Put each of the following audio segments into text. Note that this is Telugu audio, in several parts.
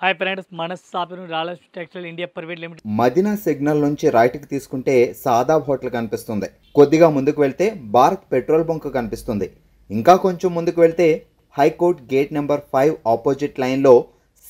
హాయ్ ఫ్రెండ్స్, మన షాపును రాలస్ textile India private limited Madina signal నుంచి రైట్కి తీసుకుంటే సాదాబ్ హోటల్ కనిపిస్తుంది. కొద్దిగా ముందుకు వెళ్తే భారత్ పెట్రోల్ బంక్ కనిపిస్తుంది. ఇంకా కొంచెం ముందుకు వెళ్తే హైకోర్ట్ గేట్ నెంబర్ 5 ఆపోజిట్ లైన్లో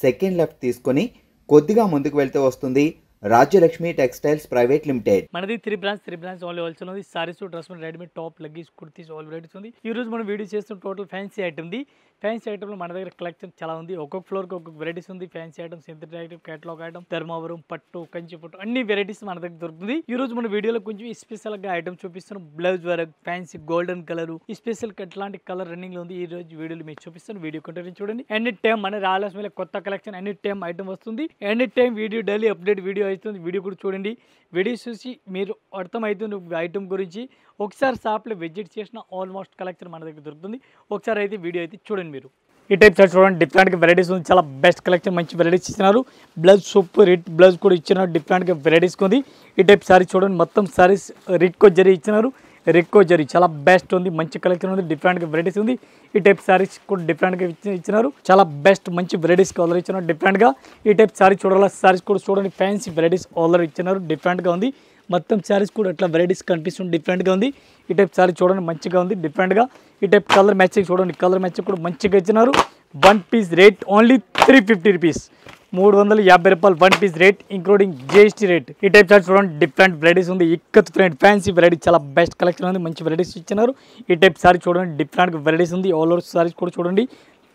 సెకండ్ లెఫ్ట్ తీసుకొని కొద్దిగా ముందుకు వెళ్తే వస్తుంది రాజ్యలక్ష్మి టెక్స్టైల్స్ ప్రైవేట్ లిమిటెడ్. మనది త్రీ బ్రాంచ్ ఓన్లీ హోల్సేల్ ఉంది. Saris, dress, readymade top, leggings, kurtis all varieties ఉంది. ఈ రోజు మనం వీడియో చేస్తున్న టోటల్ ఫ్యాన్సీ ఐటమ్ ఉంది. ఫ్యాన్సీ ఐటమ్ లో మన దగ్గర కలెక్షన్ చాలా ఉంది. ఒక్కొక్క ఫ్లోర్ కి ఒక్కొక్క వెరైటీస్ ఉంది. Fancy item, synthetic item, catalogue item, Dharmavaram పట్టు, కంచి పట్టు అన్ని వెరైటీస్ మన దగ్గర దొరుకుతుంది. ఈ రోజు మన వీడియోలో కొంచెం స్పెషల్ గా ఐటమ్ చూపిస్తున్నాం. Blouse work, fancy golden colour, special ఎట్లాంటి కలర్ రన్నింగ్ లో ఉంది. ఈ రోజు వీడియోలో మీకు చూపిస్తాను. వీడియో కంటిన్యూ చూడండి. ఎనీ టైం మన రాయలస్ మీద కొత్త కలెక్షన్ ఎనీ టైం ఐటమ్ వస్తుంది. Any time video daily update video అవుతుంది. వీడియో కూడా చూడండి. వీడియో చూసి మీరు అర్థమవుతుంది ఐటమ్ గురించి. ఒకసారి షాప్లో విజిట్ చేసిన ఆల్మోస్ట్ కలెక్షన్ మన దగ్గర దొరుకుతుంది. ఒకసారి అయితే వీడియో అయితే చూడండి. మీరు ఈ టైప్ సార్ చూడండి, డిఫరెంట్గా వెరైటీస్ ఉంది. చాలా బెస్ట్ కలెక్షన్, మంచి వెరైటీస్ ఇచ్చినారు. బ్లౌజ్ సూపర్ హిట్ బ్లౌజ్ కూడా ఇచ్చినారు. డిఫరెంట్గా వెరైటీస్ ఉంది. ఈ టైప్ సారీ చూడండి, మొత్తం సారీస్ రిక్కో జరీ ఇచ్చినారు. రిక్కో జరీ చాలా బెస్ట్ ఉంది. మంచి కలెక్షన్ ఉంది. డిఫరెంట్గా వెరైటీస్ ఉంది. ఈ టైప్ సారీస్ కూడా డిఫరెంట్గా ఇచ్చినారు. చాలా బెస్ట్ మంచి వెరైటీస్ ఆర్డర్ ఇచ్చినారు. డిఫరెంట్గా ఈ టైప్ సారీ చూడాలి. సారీస్ కూడా చూడండి, ఫ్యాన్సీ వెరైటీస్ ఆర్డర్ ఇచ్చినారు. డిఫరెంట్గా ఉంది. మొత్తం శారీస్ కూడా అట్లా వెరైటీస్ కనిపిస్తుంది. డిఫరెంట్గా ఉంది. ఈ టైప్ శారీ చూడండి, మంచిగా ఉంది. డిఫరెంట్గా ఈ టైప్ కలర్ మ్యాచింగ్ చూడండి, కలర్ మ్యాచింగ్ కూడా మంచిగా ఇచ్చినారు. 1 పీస్ రేట్ ఓన్లీ 350 రూపీస్, 350 రూపాయలు 1 piece rate including GST rate. ఈ టైప్ శారీ చూడండి, డిఫరెంట్ వెరైటీస్ ఉంది. ఇక్కత్ ఫ్రెండ్ ఫ్యాన్సీ వెరైటీ చాలా బెస్ట్ కలెక్షన్ ఉంది. మంచి వెరైటీస్ ఇచ్చినారు. ఈ టైప్ శారీ చూడండి, డిఫరెంట్గా వెరైటీస్ ఉంది. ఆల్ ఓవర్ శారీస్ కూడా చూడండి,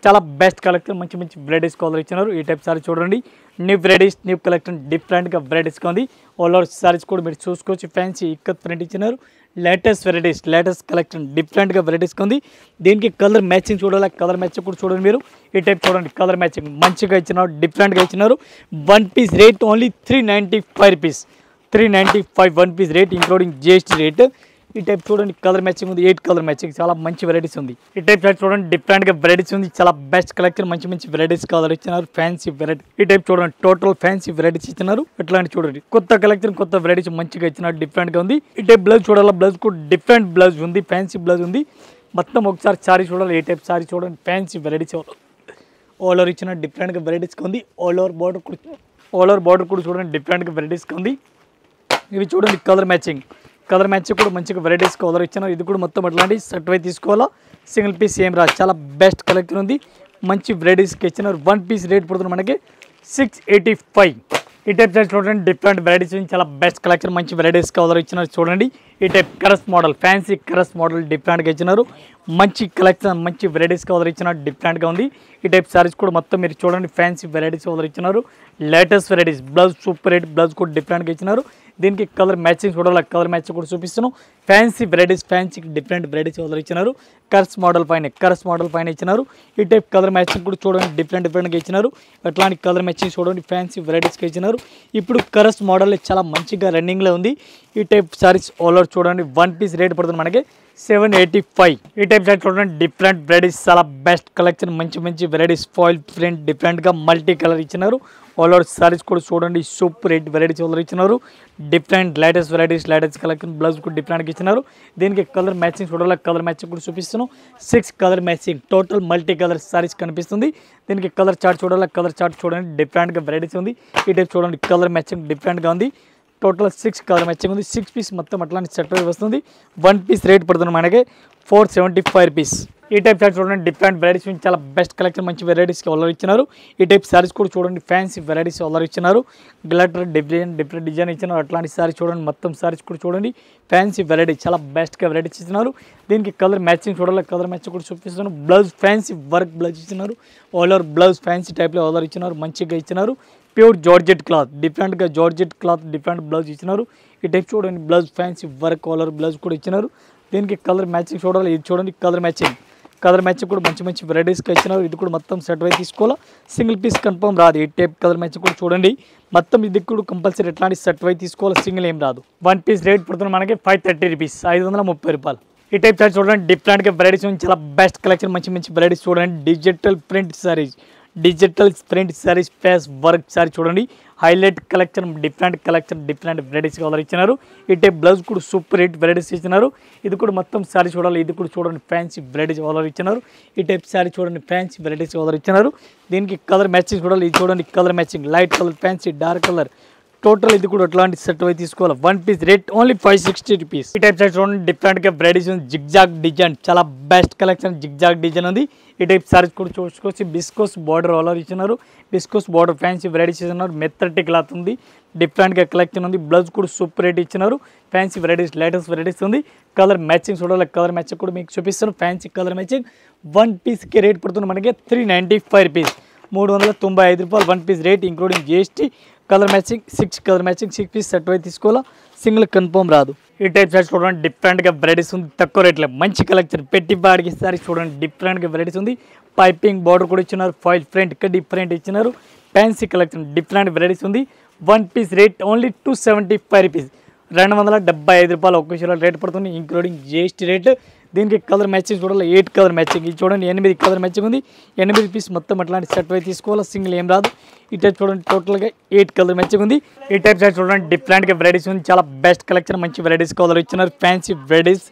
చాలా బెస్ట్ కలెక్షన్, మంచి మంచి వెరైటీస్ కలర్ ఇచ్చినారు. ఈ టైప్ సారీ చూడండి, న్యూ వెరైటీస్, న్యూ కలెక్షన్, డిఫరెంట్గా వెరైటీస్గా ఉంది. ఆల్ ఓవర్ సారీస్ కూడా మీరు చూసుకోవచ్చు. ఫ్యాన్సీ ఇక్కత్ ప్రింట్ ఇచ్చినారు. లేటెస్ట్ వెరైటీస్, లేటెస్ట్ కలెక్షన్, డిఫరెంట్గా వెరైటీస్గా ఉంది. దీనికి కలర్ మ్యాచింగ్ చూడాలి. కలర్ మ్యాచింగ్ కూడా చూడండి మీరు. ఈ టైప్ చూడండి, కలర్ మ్యాచింగ్ మంచిగా ఇచ్చినారు. డిఫరెంట్గా ఇచ్చినారు. 1 piece rate only 395 rupees, 395 1 piece rate including GST rate. ఈ టైప్ చూడండి, కలర్ మ్యాచింగ్ ఉంది. 8 కలర్ మ్యాచింగ్, చాలా మంచి వెరైటీస్ ఉంది. ఈ టైప్ చూడండి, డిఫరెంట్గా వెరైటీస్ ఉంది. చాలా బెస్ట్ కలెక్షన్, మంచి మంచి వెరైటీస్ కలర్ ఇచ్చినారు. Fancy variety. ఈ టైప్ చూడండి, టోటల్ ఫ్యాన్సీ వెరైటీస్ ఇచ్చినారు. ఇట్లాంటి చూడండి, కొత్త కలెక్షన్, కొత్త వెరైటీస్ మంచిగా ఇచ్చినారు. డిఫరెంట్గా ఉంది. ఈ టైప్ బ్లౌజ్ చూడాలి. బ్లౌజ్ కూడా డిఫరెంట్ బ్లౌజ్ ఉంది. ఫ్యాన్సీ బ్లౌజ్ ఉంది. మొత్తం ఒకసారి సారీ చూడాలి. ఈ టైప్ సారీ చూడండి, ఫ్యాన్సీ వెరైటీస్ ఆల్ ఓవర్ ఇచ్చిన డిఫరెంట్గా వెరైటీస్గా ఉంది. ఆల్ ఓవర్ బార్డర్ కూడా చూడండి, డిఫరెంట్గా వెరైటీస్గా ఉంది. ఇవి చూడండి, కలర్ మ్యాచింగ్ కూడా మంచిగా వెరైటీస్ కలర్ ఇచ్చినారు. ఇది కూడా మొత్తం అట్లాంటి సెట్ వై తీసుకోవాలా. సింగిల్ పీస్ ఏం రాదు. చాలా బెస్ట్ కలెక్షన్ ఉంది. మంచి వెరైటీస్కి ఇచ్చినారు. 1 పీస్ రేట్ పడుతుంది మనకి 685. ఈ టైప్ సైజ్ చూడండి, డిఫరెంట్ వెరైటీస్, చాలా బెస్ట్ కలెక్షన్, మంచి వెరైటీస్ కలర్ ఇచ్చినారు. చూడండి, ఈ టైప్ కరస్ మోడల్, ఫ్యాన్సీ కరస్ మోడల్ డిఫరెంట్గా ఇచ్చినారు. మంచి కలెక్షన్, మంచి వెరైటీస్ కలర్ ఇచ్చినారు. డిఫరెంట్గా ఉంది. ఈ టైప్ సారీస్ కూడా మొత్తం మీరు చూడండి, ఫ్యాన్సీ వెరైటీస్ కలర్ ఇచ్చినారు. Latest varieties, blouse super rate blouse కూడా డిఫరెంట్గా ఇచ్చినారు. దీనికి కలర్ మ్యాచింగ్ చూడాలి. కలర్ మ్యాచింగ్ కూడా చూపిస్తున్నాం. Fancy varieties, fancy different varieties colour ఇచ్చినారు. కరస్ మోడల్ పైన ఇచ్చినారు. ఈ టైప్ కలర్ మ్యాచింగ్ కూడా చూడండి, డిఫరెంట్గా ఇచ్చినారు. అట్లాంటి కలర్ మ్యాచింగ్ చూడండి, ఫ్యాన్సీ వెరైటీస్కి ఇచ్చినారు. ఇప్పుడు కరస్ మోడల్ చాలా మంచిగా రన్నింగ్లో ఉంది. ఈ టైప్ సారీస్ ఆల్ ఓవర్ చూడండి, 1 పీస్ రేట్ పడుతుంది మనకి 785. ఈ టైప్ సారీ చూడండి, డిఫరెంట్ వెరైటీస్, చాలా బెస్ట్ కలెక్షన్, మంచి మంచి వెరైటీస్, ఫాయిల్ ప్రింట్ డిఫరెంట్గా మల్టీ కలర్ ఇచ్చినారు. ఆల్ ఓవర్ సారీస్ కూడా చూడండి, సూపర్ రేట్ వెరైటీస్ కలర్ ఇచ్చినారు. Different latest varieties, latest collection, blouse కూడా డిఫరెంట్గా ఇచ్చినారు. దీనికి కలర్ మ్యాచింగ్ చూడాలి. కలర్ మ్యాచింగ్ కూడా చూపిస్తున్నాం. 6 colour matching, total multi colour saris కనిపిస్తుంది. దీనికి కలర్ చార్ట్ చూడాలి. కలర్ చార్ట్ చూడండి, డిఫరెంట్గా వెరైటీస్ ఉంది. ఈ టైప్ చూడండి, కలర్ మ్యాచింగ్ డిఫరెంట్గా ఉంది. టోటల్ 6 కలర్ మ్యాచింగ్ ఉంది. 6 పీస్ మొత్తం అట్లాంటి సెట్ వస్తుంది. 1 పీస్ రేట్ పడుతుంది మనకి 475 రూపీస్. ఈ టైప్ సారీస్ చూడండి, డిఫరెంట్ వెరైటీస్, చాలా బెస్ట్ కలెక్షన్, మంచి వెరైటీస్కి ఆర్డర్ ఇచ్చినారు. ఈ టైప్ సారీస్ కూడా చూడండి, ఫ్యాన్సీ వెరైటీస్ ఆర్డర్ ఇచ్చినారు. గ్లటర్ డిఫరెంట్ డిజైన్ ఇచ్చినారు. అట్లాంటి సారీస్ చూడండి, మొత్తం సారీస్ కూడా చూడండి, ఫ్యాన్సీ వెరైటీ, చాలా బెస్ట్గా వెరైటీస్ ఇచ్చినారు. దీనికి కలర్ మ్యాచింగ్ చూడాలి. కలర్ మ్యాచింగ్ కూడా చూపిస్తున్నారు. బ్లౌజ్ ఫ్యాన్సీ వర్క్ బ్లౌజ్ ఇచ్చినారు. ఆల్ ఓవర్ బ్లౌజ్ ఫ్యాన్సీ టైప్లో ఆర్డర్ ఇచ్చినారు. మంచిగా ఇచ్చినారు. ప్యూర్ జార్జెట్ క్లాత్, డిఫరెంట్గా జార్జెట్ క్లాత్, డిఫరెంట్ బ్లౌజ్ ఇచ్చినారు. ఈ టైప్ చూడండి, blouse fancy work all over blouse కూడా ఇచ్చినారు. దీనికి కలర్ మ్యాచింగ్ చూడాలి. ఇది చూడండి, కలర్ మ్యాచింగ్ కూడా మంచి మంచి వెరైటీస్గా ఇచ్చినారు. ఇది కూడా మొత్తం సెట్ వై తీసుకోవాలా. సింగిల్ పీస్ కన్ఫర్మ్ రాదు. ఈ టైప్ కలర్ మ్యాచింగ్ కూడా చూడండి, మొత్తం ఇది కూడా కంపల్సరీ ఎట్లాంటి సెట్ వై తీసుకోవాలి. సింగిల్ ఏం రాదు. 1 పీస్ రేట్ పడుతుంది మనకి 530 రూపీస్, 530 రూపాయలు. ఈ టైప్ సారీ చూడండి, డిఫరెంట్గా వెరైటీస్, చాలా బెస్ట్ కలెక్షన్, మంచి మంచి వెరైటీస్ చూడండి. Digital print saris, digital print saris ప్యాస్ వర్క్ సారీ చూడండి, highlight collection, different varieties colour ఇచ్చినారు. ఈ టైప్ బ్లౌజ్ కూడా సూపర్ హిట్ వెరైటీస్ ఇచ్చినారు. ఇది కూడా మొత్తం సారీ చూడాలి, ఇది కూడా చూడండి ఫ్యాన్సీ వెరైటీస్ కలర్ ఇచ్చినారు. ఈ టైప్ సారీ చూడండి ఫ్యాన్సీ వెరైటీస్ కలర్ ఇచ్చినారు. దీనికి కలర్ మ్యాచింగ్ చూడాలి, ఇది చూడండి colour matching, light colour fancy, dark colour, total ఇది కూడా అట్లాంటి సెట్ అయి తీసుకోవాలి. 1 పీస్ రేట్ ఓన్లీ 560 రూపీస్. ఈ టైప్ సారీ చూడండి డిఫరెంట్గా వెరైటీస్ ఉంది, జిగ్జాగ్ డిజైన్, చాలా బెస్ట్ కలెక్షన్, జిగ్జాగ్ డిజైన్ ఉంది. ఈ టైప్ సారీస్ కూడా చూసుకోవచ్చు. బిస్కోస్ బార్డర్ ఆల్ ఇచ్చినారు, బిస్కోస్ బార్డర్ ఫ్యాన్సీ వెరైటీస్ ఇచ్చినారు. మెత్తటి క్లాత్ ఉంది, డిఫరెంట్గా కలెక్షన్ ఉంది. బ్లౌజ్ కూడా సూపర్ రేట్ ఇచ్చినారు. ఫ్యాన్సీ వెరైటీస్, లేటెస్ట్ వెరైటీస్ ఉంది. కలర్ మ్యాచింగ్ చూడాలి, కలర్ మ్యాచింగ్ కూడా మీకు చూపిస్తాను. ఫ్యాన్సీ కలర్ మ్యాచింగ్ 1 పీస్కి రేట్ పడుతుంది మనకి 395 రూపీస్, 395 రూపాయలు 1 piece rate including GST. Colour matching 6 piece set అయి తీసుకోవాలా, సింగిల్ కన్ఫర్మ్ రాదు. ఈ టైప్ సారీస్ చూడండి డిఫరెంట్గా వెరైటీస్ ఉంది, తక్కువ రేట్లో మంచి కలెక్షన్. పెట్టి బాడికి సారీస్ చూడండి డిఫరెంట్గా వెరైటీస్ ఉంది. పైపింగ్ బార్డర్ కూడా ఇచ్చినారు, ఫాయిల్ ప్రింట్ డిఫరెంట్ ఇచ్చినారు. ఫ్యాన్సీ కలెక్షన్ డిఫరెంట్ వెరైటీస్ ఉంది. 1 పీస్ రేట్ ఓన్లీ 275 రూపీస్, 275 రూపాయలు ఒక్క చీర రేట్ పడుతుంది ఇంక్లూడింగ్ జిఎస్టీ రేట్. దీనికి కలర్ మ్యాచింగ్ చూడాలి, 8 కలర్ మ్యాచింగ్, ఇది చూడండి 8 కలర్ మ్యాచింగ్ ఉంది. 8 పీస్ మొత్తం అట్లాంటి సెట్ అయి తీసుకోవాలి, సింగిల్ ఏం రాదు. ఈ టైప్ చూడండి టోటల్గా 8 కలర్ మ్యాచింగ్ ఉంది. ఈ టైప్ సైడ్ చూడండి డిఫరెంట్గా వెరైటీస్ ఉంది, చాలా బెస్ట్ కలెక్షన్, మంచి వెరైటీస్ కలర్ ఇచ్చినారు. ఫ్యాన్సీ వెరైటీస్,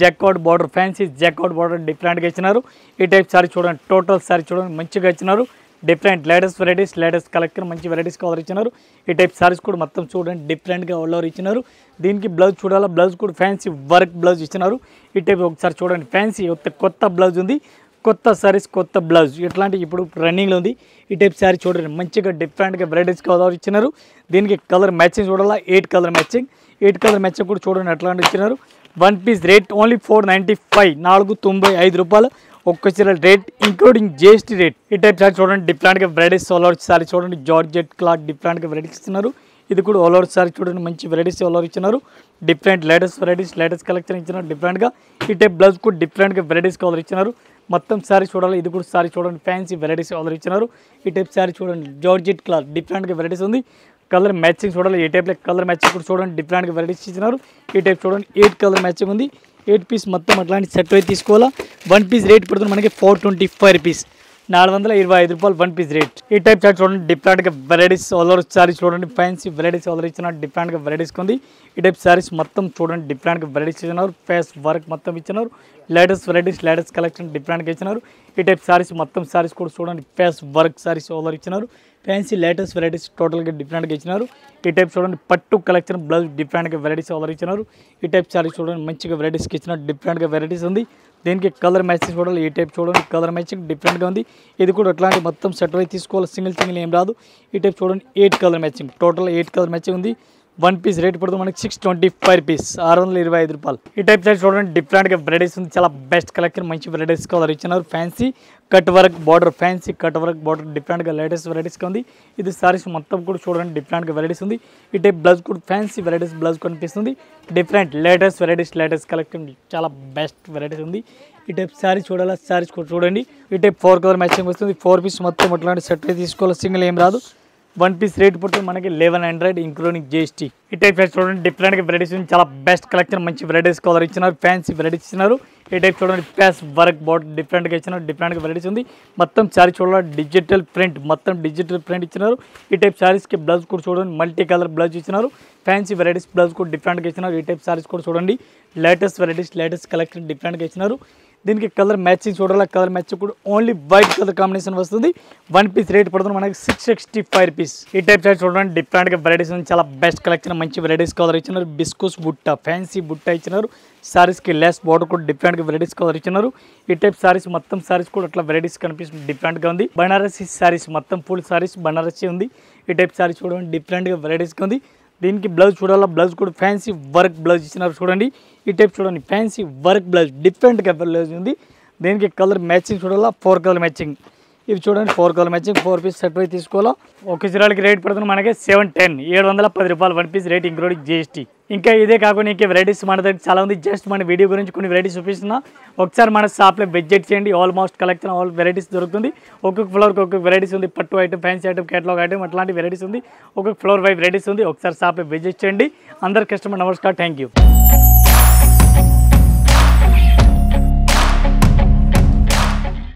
జాక్అవుట్ బార్డర్, ఫ్యాన్సీ జాక్అవుట్ బార్డర్ డిఫరెంట్గా ఇచ్చినారు. ఈ టైప్ సారీ చూడండి, టోటల్ సారీ చూడండి మంచిగా ఇచ్చినారు. Different latest varieties, latest collection, మంచి వెరైటీస్ కలర్ ఇచ్చినారు. ఈ టైప్ సారీస్ కూడా మొత్తం చూడండి డిఫరెంట్గా ఆల్ ఇచ్చినారు. దీనికి బ్లౌజ్ చూడాలా, బ్లౌజ్ కూడా ఫ్యాన్సీ వర్క్ బ్లౌజ్ ఇచ్చినారు. ఈ టైప్ ఒకసారి చూడండి ఫ్యాన్సీ కొత్త బ్లౌజ్ ఉంది, కొత్త సారీస్ కొత్త బ్లౌజ్ ఇట్లాంటి ఇప్పుడు రన్నింగ్లో ఉంది. ఈ టైప్ సారీ చూడండి మంచిగా డిఫరెంట్గా వెరైటీస్ కలర్ ఇచ్చినారు. దీనికి కలర్ మ్యాచింగ్ చూడాలా, 8 కలర్ మ్యాచింగ్ కూడా చూడండి అట్లాంటి ఇచ్చినారు. 1 పీస్ రేట్ ఓన్లీ 495, 495 రూపాయలు ఒక్క చీర రేట్ ఇంక్లూడింగ్ జిఎస్టీ రేట్. ఈ టైప్ సారీ చూడండి డిఫరెంట్గా వెరైటీస్ ఆల్ ఓవర్ సారీ చూడండి, జార్జెట్ క్లాత్ డిఫరెంట్గా వెరైటీస్ ఇస్తున్నారు. ఇది కూడా ఆల్ ఓవర్ సారీ చూడండి మంచి వెరైటీస్ ఆల్ ఓవర్ ఇచ్చినారు. Different latest varieties, latest collection ఇచ్చినారు డిఫరెంట్గా. ఈ టైప్ బ్లౌజ్ కూడా డిఫరెంట్గా వెరైటీస్ కలర్ ఇచ్చినారు. మొత్తం సారీ చూడాలి, ఇది కూడా సారీ చూడండి ఫ్యాన్సీ వెరైటీస్ కలర్ ఇచ్చినారు. ఈ టైప్ సారీ చూడండి జార్జెట్ క్లాత్ డిఫరెంట్గా వెరైటీస్ ఉంది. కలర్ మ్యాచింగ్ చూడాలి, ఈ టైప్లో కలర్ మ్యాచింగ్ కూడా చూడండి డిఫరెంట్గా వెరైటీస్ ఇచ్చినారు. ఈ టైప్ చూడండి 8 కలర్ మ్యాచింగ్ ఉంది. 8 పీస్ మొత్తం అట్లాంటి సెట్ అయితే తీసుకోవాలా. 1 పీస్ రేట్ పడుతుంది మనకి 425 రూపీస్, 425 రూపాయలు 1 పీస్ రేట్. ఈ టైప్ చార్ట్ చూడండి డిఫరెంట్గా వెరైటీస్ ఆల్ ఓవర్ సారీస్ చూడండి, ఫ్యాన్సీ వెరైటీస్ ఆల్ ఇచ్చిన డిఫరెంట్గా వెరైటీస్ ఉంది. ఈ టైప్ సారీస్ మొత్తం చూడండి డిఫరెంట్గా వెరైటీస్ ఇచ్చినారు. ఫేస్ వర్క్ మొత్తం ఇచ్చినారు. లేటెస్ట్ వెరైటీస్, లేటెస్ట్ కలెక్షన్ డిఫరెంట్గా ఇచ్చినారు. ఈ టైప్ సారీస్ మొత్తం సారీస్ కూడా చూడండి ఫేస్ వర్క్ సారీస్ ఆల్ ఇచ్చినారు. ఫ్యాన్సీ లేటెస్ట్ వెరైటీస్ టోటల్గా డిఫరెంట్గా ఇచ్చినారు. ఈ టైప్ చూడండి పట్టు కలెక్షన్ బ్లౌజ్ డిఫరెంట్గా వెరైటీస్ ఆల్ ఇచ్చినారు. ఈ టైప్ సారీస్ చూడండి మంచిగా వెరైటీస్కి ఇచ్చినారు, డిఫరెంట్గా వెరైటీస్ ఉంది. దీనికి కలర్ మ్యాచింగ్ చూడాలి, ఈ టైప్ చూడండి కలర్ మ్యాచింగ్ డిఫరెంట్గా ఉంది. ఇది కూడా అట్లాంటి మొత్తం సెట్ అయి తీసుకోవాలి, సింగిల్ ఏం రాదు. ఈ టైప్ చూడండి 8 colour matching, total 8 colour matching ఉంది. 1 పీస్ రేట్ పడుతుంది మనకి 625 రూపీస్, 625 రూపాయలు. ఈ టైప్ సైడ్ చూడండి డిఫరెంట్గా వెరైటీస్ ఉంది, చాలా బెస్ట్ కలెక్షన్, మంచి వెరైటీస్ కలర్ ఇచ్చినారు. Fancy cut work border, fancy cut work border డిఫరెంట్గా లేటెస్ట్ వెరైటీస్గా ఉంది. ఇది సారీస్ మొత్తం కూడా చూడండి డిఫరెంట్గా వెరైటీస్ ఉంది. ఈ టైప్ బ్లౌజ్ కూడా ఫ్యాన్సీ వెరైటీస్ బ్లౌజ్ కనిపిస్తుంది. Different latest varieties, latest collection, చాలా బెస్ట్ వెరైటీస్ ఉంది. ఈ టైప్ సారీ చూడాలా, సారీస్ కూడా చూడండి. ఈ టైప్ 4 కలర్ మ్యాచింగ్ వస్తుంది. 4 పీస్ మొత్తం అట్లాంటి సెట్ అయితే తీసుకోవాలి, సింగిల్ ఏం రాదు. 1 పీస్ రేట్ పడుతుంది మనకి 1100 ఇంక్లూడింగ్ జిఎస్టీ. ఈ టైప్ చూడండి డిఫరెంట్గా వెరైటీస్ ఉంది, చాలా బెస్ట్ కలెక్షన్, మంచి వెరైటీస్ కలర్ ఇచ్చినారు. ఫ్యాన్సీ వెరైటీస్ ఇచ్చినారు. ఈ టైప్ చూడండి ప్యాస్ వర్క్ బోర్డ్ డిఫరెంట్గా ఇచ్చినారు, డిఫరెంట్గా వెరైటీస్ ఉంది. మొత్తం సారీ చూడాలి డిజిటల్ ప్రింట్, మొత్తం డిజిటల్ ప్రింట్ ఇచ్చినారు. ఈ టైప్ సారీస్కి బ్లౌజ్ కూడా చూడండి మల్టీ కలర్ బ్లౌజ్ ఇచ్చినారు. ఫ్యాన్సీ వెరైటీస్ బ్లౌజ్ కూడా డిఫరెంట్గా ఇచ్చినారు. ఈ టైప్ సారీస్ కూడా చూడండి లేటెస్ట్ వెరైటీస్, లేటెస్ట్ కలెక్షన్ డిఫరెంట్గా ఇచ్చినారు. దీనికి కలర్ మ్యాచింగ్ చూడాలి, కలర్ మ్యాచింగ్ కూడా ఓన్లీ వైట్ కలర్ కాంబినేషన్ వస్తుంది. 1 పీస్ రేట్ పడుతుంది మనకి 665 రూపీస్. ఈ టైప్ సైడ్ చూడండి డిఫరెంట్గా వెరైటీస్ ఉంది, చాలా బెస్ట్ కలెక్షన్, మంచి వెరైటీస్ కలర్ ఇచ్చినారు. బిస్కూస్ బుట్ట, ఫ్యాన్సీ బుట్ట ఇచ్చినారు. సారీస్కి లెస్ బార్డర్ కూడా డిఫరెంట్గా వెరైటీస్ కలర్ ఇచ్చినారు. ఈ టైప్ సారీస్ మొత్తం సారీస్ కూడా అట్లా వెరైటీస్ కనిపిస్తుంది, డిఫరెంట్గా ఉంది. బనారసి సారీస్ మొత్తం ఫుల్ సారీస్ బనారసి ఉంది. ఈ టైప్ సారీ చూడండి డిఫరెంట్గా వెరైటీస్గా ఉంది. దీనికి బ్లౌజ్ చూడాలా, బ్లౌజ్ కూడా ఫ్యాన్సీ వర్క్ బ్లౌజ్ ఇచ్చినారు చూడండి. ఈ టైప్ చూడండి ఫ్యాన్సీ వర్క్ బ్లౌజ్ డిఫరెంట్గా బ్లౌజ్ ఉంది. దీనికి కలర్ మ్యాచింగ్ చూడాలా, 4 కలర్ మ్యాచింగ్. ఇవి చూడండి 4 కలర్ మ్యాచింగ్, 4 పీస్ సెట్ అయితే తీసుకోవాలా. ఒక చీరలకి రేట్ పడుతుంది మనకి 710 రూపాయలు 1 పీస్ రేట్ ఇంక్లూడింగ్ జిఎస్టీ. ఇంకా ఇదే కాకుండా ఇంకా వెరైటీస్ మన దగ్గర చాలా ఉంది. జస్ట్ మన వీడియో గురించి కొన్ని వెరైటీస్ చూపిస్తున్నా, ఒకసారి మన షాప్లో విజిట్ చేయండి. ఆల్మోస్ట్ కలెక్షన్ ఆల్ వెరైటీస్ దొరుకుతుంది. ఒక్కొక్క ఫ్లోర్కి ఒక్కొక్క వెరైటీస్ ఉంది, పట్టు item, fancy item, catalogue item, అట్లాంటి వెరైటీస్ ఉంది. ఒక్కొక్క ఫ్లోర్ వైజ్ వెరైటీస్ ఉంది. ఒకసారి షాప్లో విజిట్ చేయండి. అందరు కస్టమర్ నమస్కారం, థ్యాంక్ యూ.